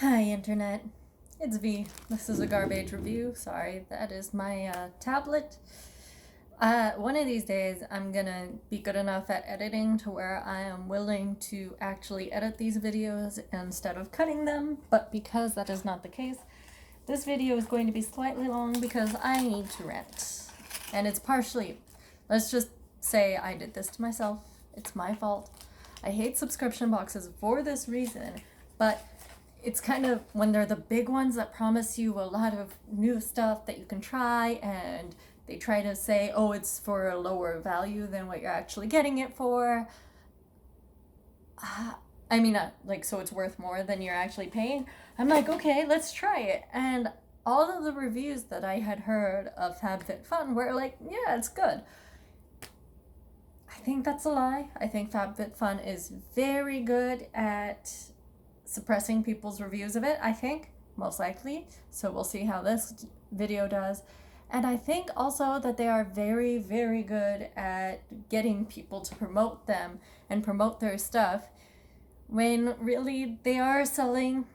Hi, Internet. It's V. This is a Garbeige review. Sorry, that is my tablet. One of these days, I'm gonna be good enough at editing to where I am willing to actually edit these videos instead of cutting them, but because that is not the case, this video is going to be slightly long because I need to rent. And it's partially, let's just say I did this to myself. It's my fault. I hate subscription boxes for this reason, but it's kind of when they're the big ones that promise you a lot of new stuff that you can try, and they try to say, oh, it's for a lower value than what you're actually getting it for. So it's worth more than you're actually paying. I'm like, okay, let's try it. And all of the reviews that I had heard of FabFitFun were like, yeah, it's good. I think that's a lie. I think FabFitFun is very good at suppressing people's reviews of it, I think, most likely. So we'll see how this video does. And I think also that they are very, very good at getting people to promote them and promote their stuff when really they are selling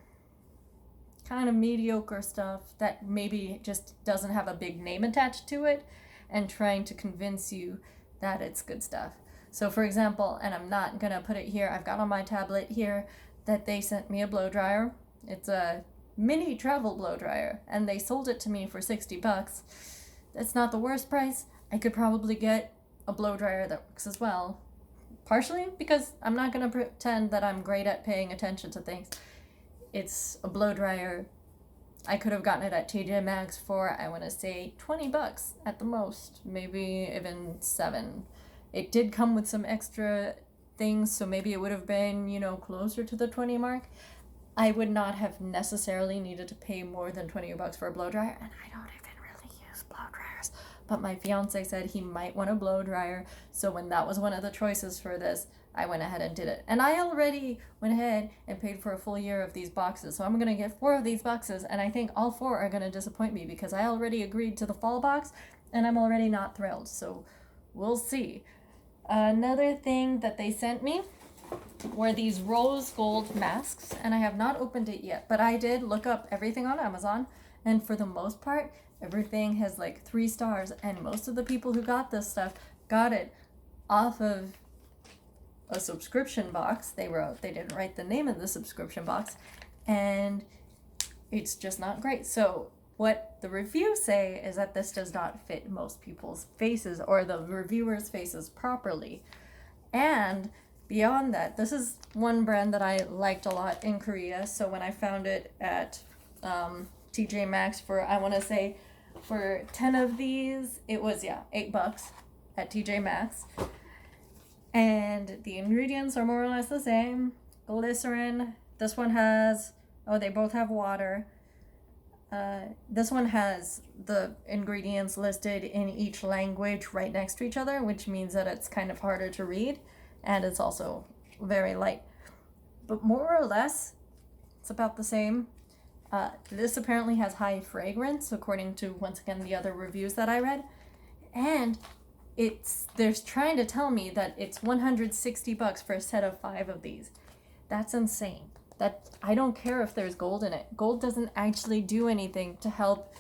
kind of mediocre stuff that maybe just doesn't have a big name attached to it and trying to convince you that it's good stuff. So for example, and I'm not gonna put it here, I've got on my tablet here that they sent me a blow dryer. It's a mini travel blow dryer, and they sold it to me for $60. That's not the worst price. I could probably get a blow dryer that works as well. Partially because I'm not gonna pretend that I'm great at paying attention to things. It's a blow dryer. I could have gotten it at TJ Maxx for, I want to say, $20 at the most, maybe even $7. It did come with some extra things, so maybe it would have been, closer to the 20 mark. I would not have necessarily needed to pay more than $20 for a blow dryer, and I don't even really use blow dryers. But my fiance said he might want a blow dryer, so when that was one of the choices for this, I went ahead and did it. And I already went ahead and paid for a full year of these boxes. So I'm going to get 4 of these boxes, and I think all 4 are going to disappoint me because I already agreed to the fall box, and I'm already not thrilled. So we'll see. Another thing that they sent me were these rose gold masks, and I have not opened it yet, but I did look up everything on Amazon, and for the most part, everything has like 3 stars, and most of the people who got this stuff got it off of a subscription box. They didn't write the name of the subscription box, and it's just not great. So what the reviews say is that this does not fit most people's faces or the reviewers' faces properly. And beyond that, this is one brand that I liked a lot in Korea. So when I found it at TJ Maxx for, I want to say, for 10 of these, it was, $8 at TJ Maxx. And the ingredients are more or less the same. Glycerin. This one has, they both have water. This one has the ingredients listed in each language right next to each other, which means that it's kind of harder to read, and it's also very light. But more or less, it's about the same. This apparently has high fragrance, according to, once again, the other reviews that I read. And they're trying to tell me that it's $160 for a set of 5 of these. That's insane. I don't care if there's gold in it. Gold doesn't actually do anything to help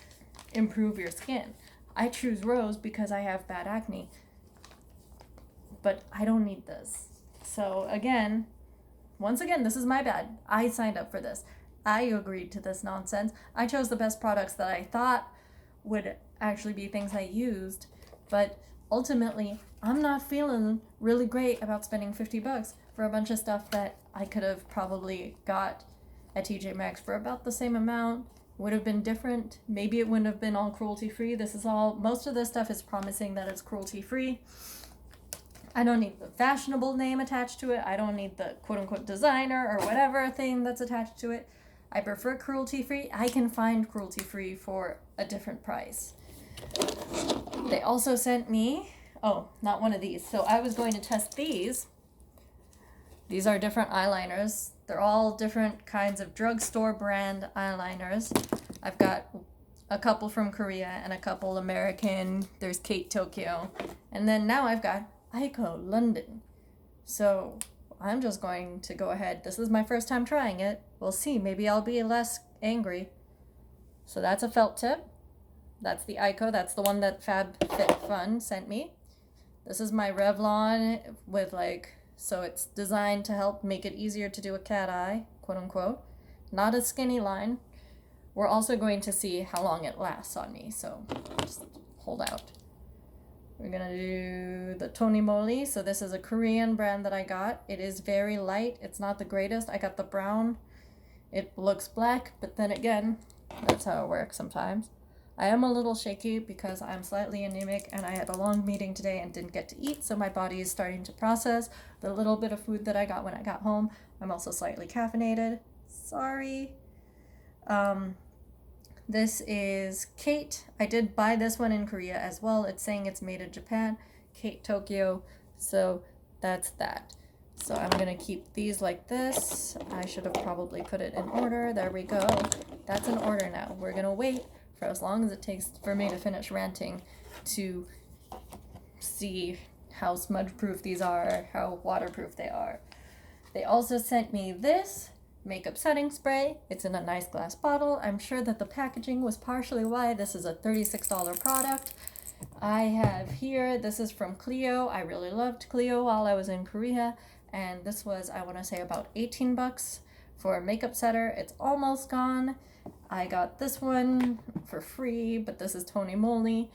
improve your skin. I choose rose because I have bad acne, but I don't need this. So once again, this is my bad. I signed up for this. I agreed to this nonsense. I chose the best products that I thought would actually be things I used, but ultimately, I'm not feeling really great about spending $50 for a bunch of stuff that I could have probably got at TJ Maxx for about the same amount. Would have been different. Maybe it wouldn't have been all cruelty-free. Most of this stuff is promising that it's cruelty-free. I don't need the fashionable name attached to it. I don't need the quote-unquote designer or whatever thing that's attached to it. I prefer cruelty-free. I can find cruelty-free for a different price. They also sent me, not one of these. So I was going to test these. These are different eyeliners. They're all different kinds of drugstore brand eyeliners. I've got a couple from Korea and a couple American. There's Kate Tokyo. And then now I've got Aiko London. So I'm just going to go ahead. This is my first time trying it. We'll see. Maybe I'll be less angry. So that's a felt tip. That's the Ico. That's the one that FabFitFun sent me. This is my Revlon with so it's designed to help make it easier to do a cat eye, quote unquote. Not a skinny line. We're also going to see how long it lasts on me, so just hold out. We're gonna do the Tony Moly. So this is a Korean brand that I got. It is very light. It's not the greatest. I got the brown. It looks black, but then again, that's how it works sometimes. I am a little shaky because I'm slightly anemic and I had a long meeting today and didn't get to eat, so my body is starting to process the little bit of food that I got when I got home. I'm also slightly caffeinated. Sorry. This is Kate. I did buy this one in Korea as well. It's saying it's made in Japan. Kate Tokyo. So that's that. So I'm going to keep these like this. I should have probably put it in order. There we go. That's in order now. We're going to wait for as long as it takes for me to finish ranting to see how smudge proof these are, how waterproof they are. They also sent me this makeup setting spray. It's in a nice glass bottle. I'm sure that the packaging was partially why this is a $36 product. I have here, this is from Clio. I really loved Clio while I was in Korea, and this was, I want to say, about 18 bucks for a makeup setter. It's almost gone. I got this one for free, but this is Tony Moly.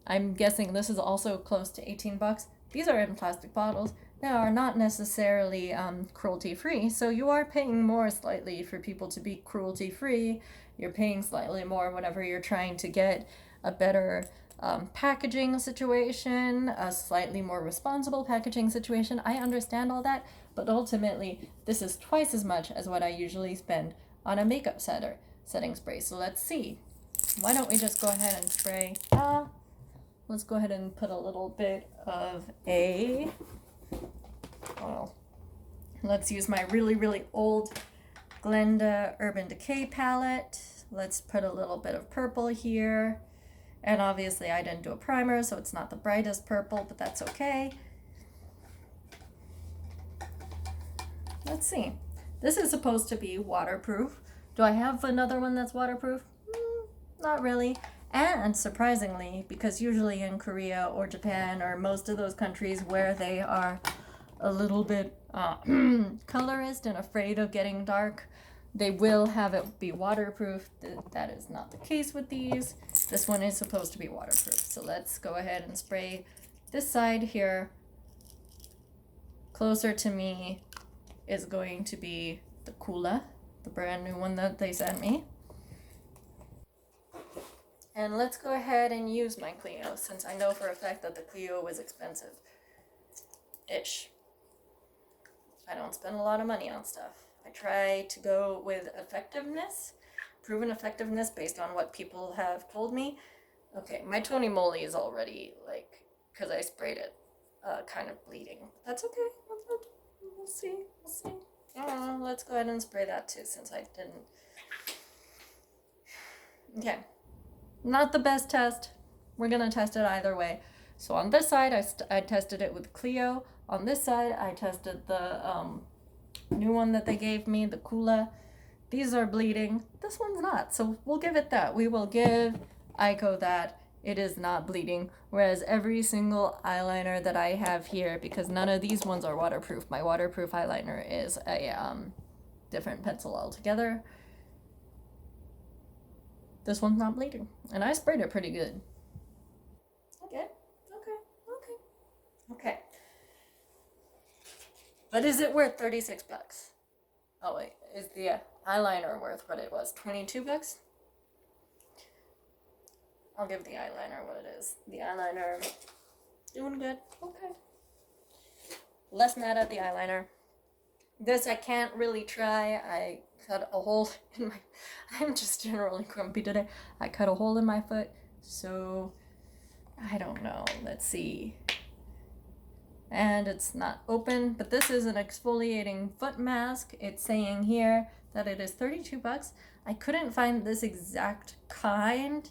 I'm guessing this is also close to 18 bucks. These are in plastic bottles. They are not necessarily cruelty-free, so you are paying more slightly for people to be cruelty-free. You're paying slightly more whenever you're trying to get a better packaging situation, a slightly more responsible packaging situation. I understand all that, but ultimately, this is twice as much as what I usually spend on a makeup setting spray. So let's see. Why don't we just go ahead and spray? Let's go ahead and put a little bit of let's use my really, really old Glenda Urban Decay palette. Let's put a little bit of purple here. And obviously I didn't do a primer, so it's not the brightest purple, but that's okay. Let's see. This is supposed to be waterproof. Do I have another one that's waterproof? Not really. And surprisingly, because usually in Korea or Japan or most of those countries where they are a little bit colorist and afraid of getting dark, they will have it be waterproof. That is not the case with these. This one is supposed to be waterproof. So let's go ahead and spray this side here. Closer to me is going to be the Kula, the brand new one that they sent me. And let's go ahead and use my Clio, since I know for a fact that the Clio was expensive-ish. I don't spend a lot of money on stuff. I try to go with effectiveness, proven effectiveness based on what people have told me. Okay, my Tony Moly is already, because I sprayed it, kind of bleeding. That's okay. We'll see. Let's go ahead and spray that too, since I didn't. Okay. Not the best test. We're going to test it either way. So on this side, I tested it with Clio. On this side, I tested the new one that they gave me, the Kula. These are bleeding. This one's not. So we'll give it that. We will give Ico that. It is not bleeding. Whereas every single eyeliner that I have here, because none of these ones are waterproof. My waterproof eyeliner is a different pencil altogether. This one's not bleeding. And I sprayed it pretty good. Okay. But is it worth 36 bucks? Oh wait, is the eyeliner worth what it was? 22 bucks? I'll give the eyeliner what it is. The eyeliner, doing good. Okay. Less mad at the eyeliner. This I can't really try. I cut a hole in my... I'm just generally grumpy today. I cut a hole in my foot, so I don't know. Let's see. And it's not open, but this is an exfoliating foot mask. It's saying here that it is 32 bucks. I couldn't find this exact kind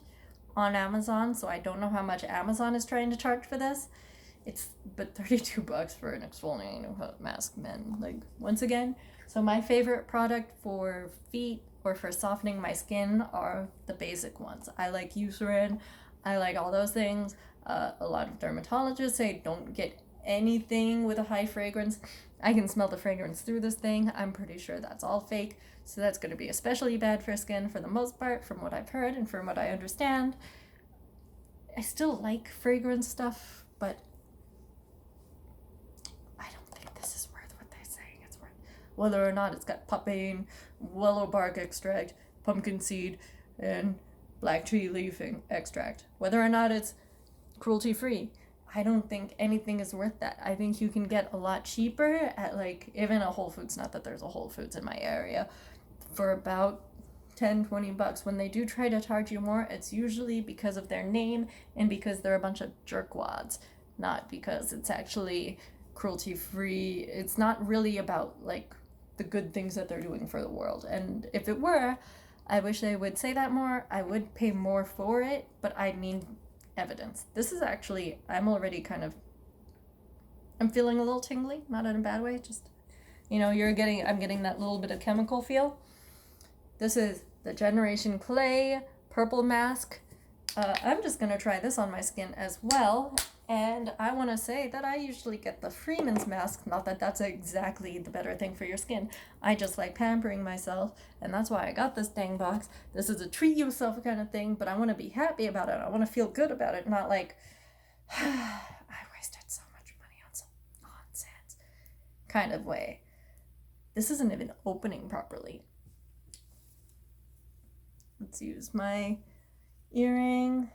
on Amazon, so I don't know how much Amazon is trying to charge for this. but $32 for an exfoliating mask, men. Like, once again, so my favorite product for feet or for softening my skin are the basic ones. I like Eucerin, I like all those things. A lot of dermatologists say don't get anything with a high fragrance. I can smell the fragrance through this thing. I'm pretty sure that's all fake. So that's going to be especially bad for skin for the most part, from what I've heard and from what I understand. I still like fragrance stuff, but I don't think this is worth what they're saying it's worth. Whether or not it's got papain, willow bark extract, pumpkin seed, and black tree leaf extract. Whether or not it's cruelty-free, I don't think anything is worth that. I think you can get a lot cheaper at, like, even a Whole Foods, not that there's a Whole Foods in my area, for about $10-20. When they do try to charge you more, it's usually because of their name and because they're a bunch of jerkwads, not because it's actually cruelty-free. It's not really about, like, the good things that they're doing for the world. And if it were, I wish they would say that more. I would pay more for it, but I need evidence. This is actually, I'm feeling a little tingly, not in a bad way, just, I'm getting that little bit of chemical feel. This is the Generation Clay Purple Mask. I'm just going to try this on my skin as well. And I want to say that I usually get the Freeman's mask. Not that that's exactly the better thing for your skin. I just like pampering myself. And that's why I got this dang box. This is a treat yourself kind of thing. But I want to be happy about it. I want to feel good about it. Not like, I wasted so much money on some nonsense kind of way. This isn't even opening properly. Let's use my earring.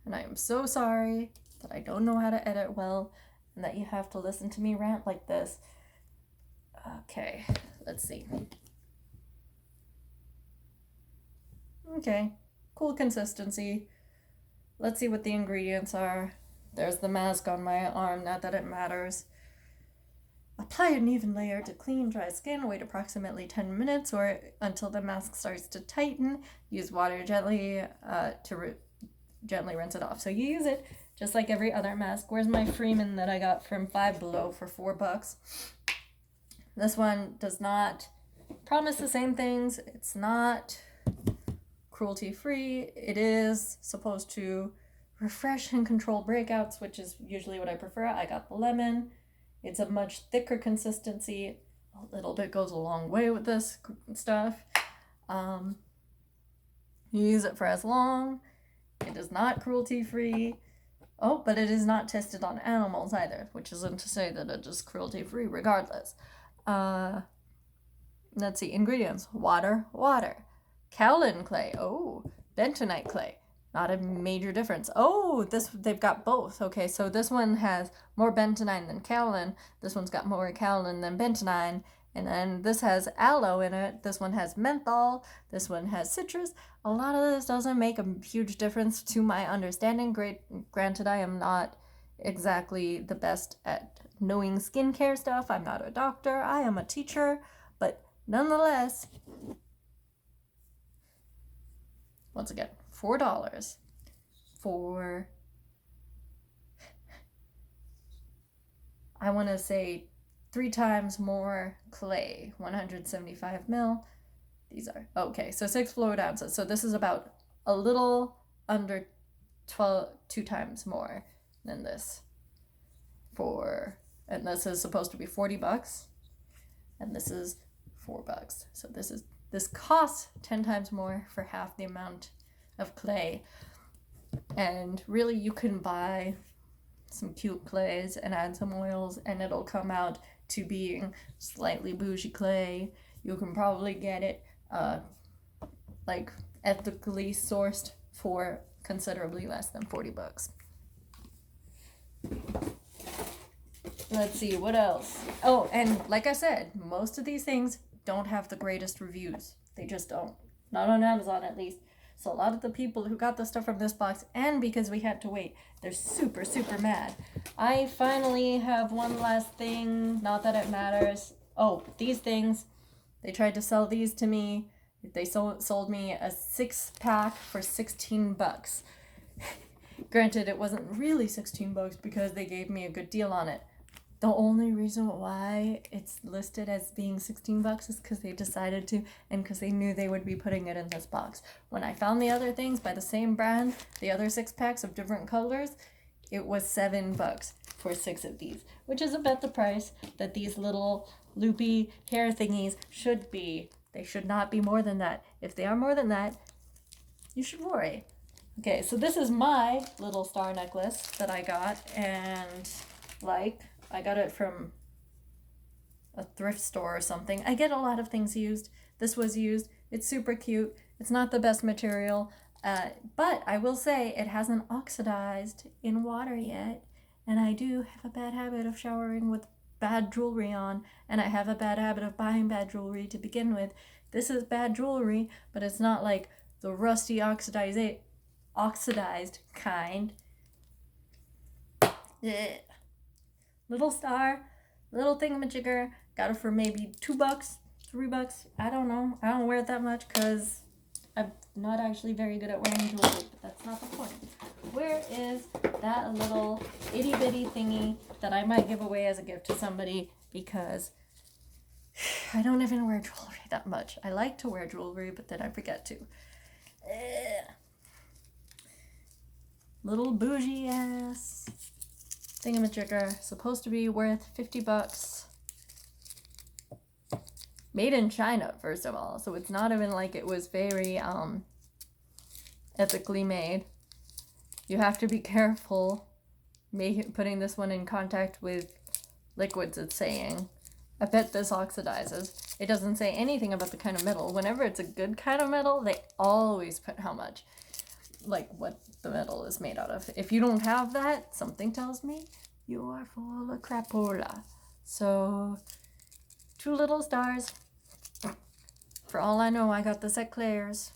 And I am so sorry that I don't know how to edit well and that you have to listen to me rant like this. Okay, let's see. Okay, cool consistency. Let's see what the ingredients are. There's the mask on my arm, not that it matters. Apply an even layer to clean, dry skin. Wait approximately 10 minutes or until the mask starts to tighten. Use water gently gently rinse it off. So you use it just like every other mask. Where's my Freeman that I got from Five Below for $4? This one does not promise the same things. It's not cruelty-free. It is supposed to refresh and control breakouts, which is usually what I prefer. I got the lemon. It's a much thicker consistency. A little bit goes a long way with this stuff. You use it for as long. It is not cruelty-free. Oh, but it is not tested on animals either, which isn't to say that it is cruelty-free regardless. Let's see, ingredients. Water. Kaolin clay. Oh, bentonite clay. Not a major difference. Oh, they've got both. Okay, so this one has more bentonite than kaolin. This one's got more kaolin than bentonite. And then this has aloe in it. This one has menthol. This one has citrus. A lot of this doesn't make a huge difference to my understanding. Granted, I am not exactly the best at knowing skincare stuff. I'm not a doctor. I am a teacher. But nonetheless, once again, $4 for, I want to say, 3 times more clay, 175 mil. These are, okay, so 6 fluid ounces. So this is about a little under 2 times more than this and this is supposed to be $40, and this is $4. So this costs 10 times more for half the amount of clay. And really, you can buy some cute clays and add some oils, and it'll come out to being slightly bougie clay. You can probably get it like ethically sourced for considerably less than $40. Let's see, what else? Oh, and like I said, most of these things don't have the greatest reviews. They just don't. Not on Amazon, at least. So a lot of the people who got the stuff from this box, and because we had to wait, they're super, super mad. I finally have one last thing. Not that it matters. Oh, these things. They tried to sell these to me. They sold me a 6-pack for $16. Granted, it wasn't really $16 because they gave me a good deal on it. The only reason why it's listed as being $16 is because they decided to, and because they knew they would be putting it in this box. When I found the other things by the same brand, the other 6-packs of different colors, it was $7 for 6 of these, which is about the price that these little loopy hair thingies should be. They should not be more than that. If they are more than that, you should worry. Okay, so this is my little star necklace that I got, and I got it from a thrift store or something. I get a lot of things used. This was used. It's super cute. It's not the best material, but I will say it hasn't oxidized in water yet, and I do have a bad habit of showering with bad jewelry on, and I have a bad habit of buying bad jewelry to begin with. This is bad jewelry, but it's not like the rusty oxidized kind. Ugh. Little star, little thingamajigger. Got it for maybe $2, $3. I don't know. I don't wear it that much because I'm not actually very good at wearing jewelry, but that's not the point. Where is that little itty bitty thingy that I might give away as a gift to somebody, because I don't even wear jewelry that much. I like to wear jewelry, but then I forget to. Little bougie ass thingamajigger, supposed to be worth $50. Made in China, first of all, so it's not even like it was very ethically made. You have to be careful putting this one in contact with liquids, it's saying. I bet this oxidizes. It doesn't say anything about the kind of metal. Whenever it's a good kind of metal, they always put how much, like what the metal is made out of. If you don't have that, something tells me you are full of crapola. So 2 little stars. For all I know, I got this at Claire's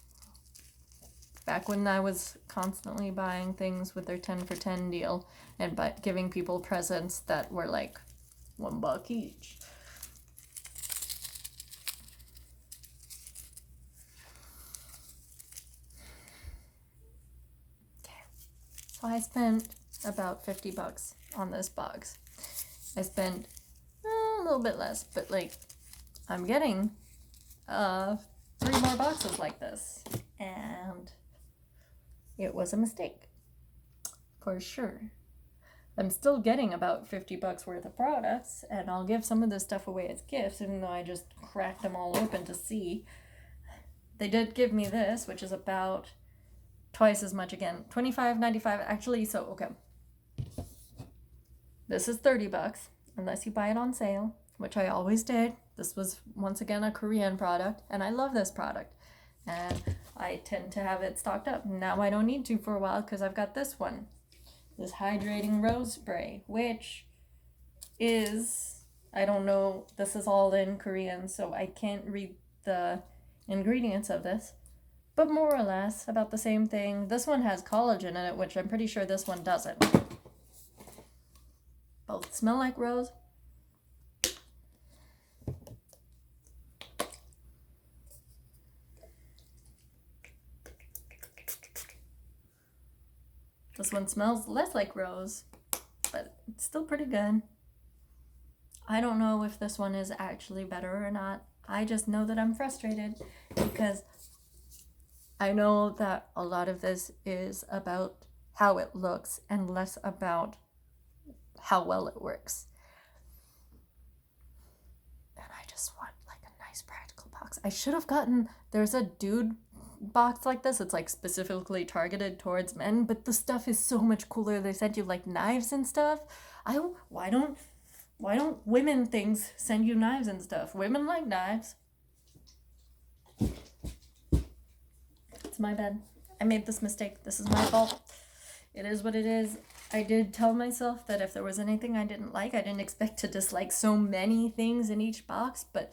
back when I was constantly buying things with their 10 for 10 deal and giving people presents that were like $1 each. So I spent about $50 on this box. I spent a little bit less, but like I'm getting 3 more boxes like this, and it was a mistake for sure. I'm still getting about $50 worth of products, and I'll give some of this stuff away as gifts, even though I just cracked them all open to see. They did give me this, which is about twice as much again. $25.95 actually. So okay, this is $30 unless you buy it on sale, which I always did. This was once again a Korean product, and I love this product, and I tend to have it stocked up. Now I don't need to for a while because I've got this one, this hydrating rose spray, which is, I don't know, this is all in Korean, so I can't read the ingredients of this, but more or less about the same thing. This one has collagen in it, which I'm pretty sure this one doesn't. Both smell like rose. This one smells less like rose, but it's still pretty good. I don't know if this one is actually better or not. I just know that I'm frustrated because I know that a lot of this is about how it looks and less about how well it works. And I just want like a nice practical box. I should have gotten, there's a dude box like this. It's like specifically targeted towards men, but the stuff is so much cooler. They send you like knives and stuff. Why don't women things send you knives and stuff? Women like knives. It's my bad. I made this mistake. This is my fault. It is what it is. I did tell myself that if there was anything I didn't like, I didn't expect to dislike so many things in each box, but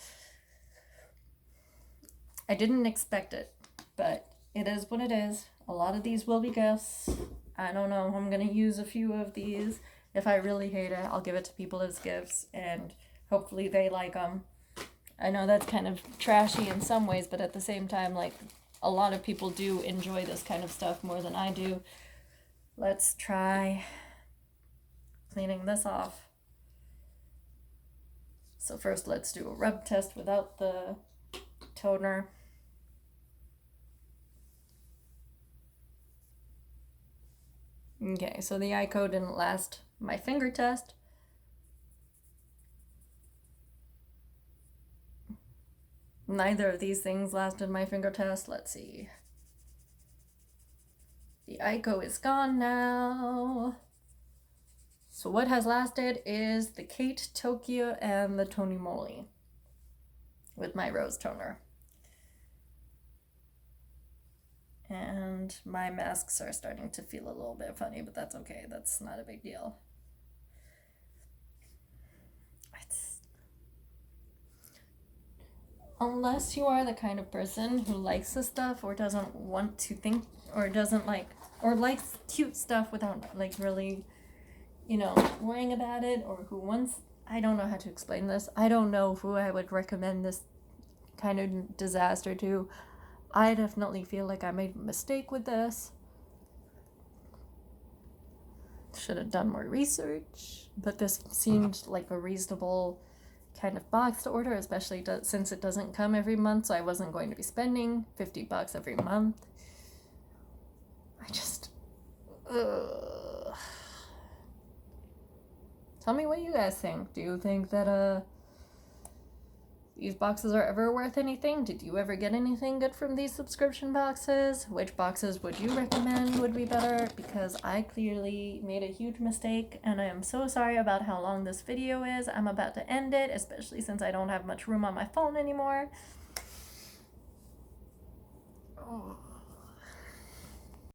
I didn't expect it. But it is what it is. A lot of these will be gifts. I don't know. I'm going to use a few of these. If I really hate it, I'll give it to people as gifts, and hopefully they like them. I know that's kind of trashy in some ways, but at the same time, like, a lot of people do enjoy this kind of stuff more than I do. let's try cleaning this off. So first let's do a rub test without the toner. Okay, so the Ico didn't last my finger test. Neither of these things lasted my finger test. Let's see. The Ico is gone now. So what has lasted is the Kate Tokyo and the Tony Moly with my rose toner. And my masks are starting to feel a little bit funny, but that's okay. That's not a big deal. Unless you are the kind of person who likes this stuff or doesn't want to think or doesn't like or likes cute stuff without like really, you know, worrying about it, or who wants, I don't know how to explain this. I don't know who I would recommend this kind of disaster to. I definitely feel like I made a mistake with this. Should have done more research, but this seemed like a reasonable kind of box to order, especially since it doesn't come every month, so I wasn't going to be spending $50 every month. I just tell me what you guys think. Do you think that these boxes are ever worth anything? Did you ever get anything good from these subscription boxes? Which boxes would you recommend would be better? Because I clearly made a huge mistake, and I am so sorry about how long this video is. I'm about to end it, especially since I don't have much room on my phone anymore. Oh.